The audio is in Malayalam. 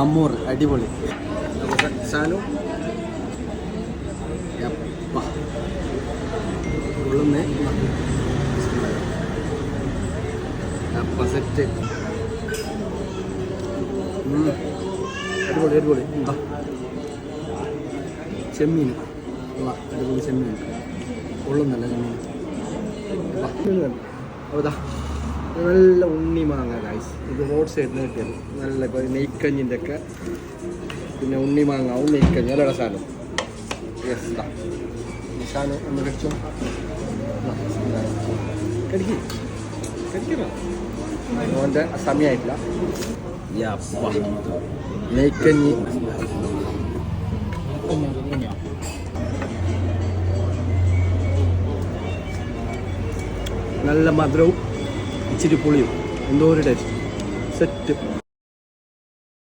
അമൂർ അടിപൊളി. സാനു ഉള്ളുന്നേ സെറ്റ് അടിപൊളി അടിപൊളി. ചെമ്മീൻ അടിപൊളി ചെമ്മീൻ ഉള്ളുന്നല്ല ചെമ്മീൻ. അതാ നല്ല ഉണ്ണി മാങ്ങ ഗൈസ്. ഇത് റോഡ് സൈഡിൽ നിന്ന് കിട്ടിയത് നല്ല നെയ്ക്കഞ്ഞിൻ്റെ ഒക്കെ. പിന്നെ ഉണ്ണി മാങ്ങാവും നെയ്ക്കഞ്ഞി നല്ല സാധനം. യെസ് സാധനം ഒന്ന് കഴിച്ചോ. കഴിക്കണോ ഓൻ്റെ സമയമായിട്ടില്ല. നെയ്ക്കഞ്ഞി നല്ല മധുരവും ഇച്ചിരി പുളിയും എന്തോ ഒരു ടേസ്റ്റ് സെറ്റ്.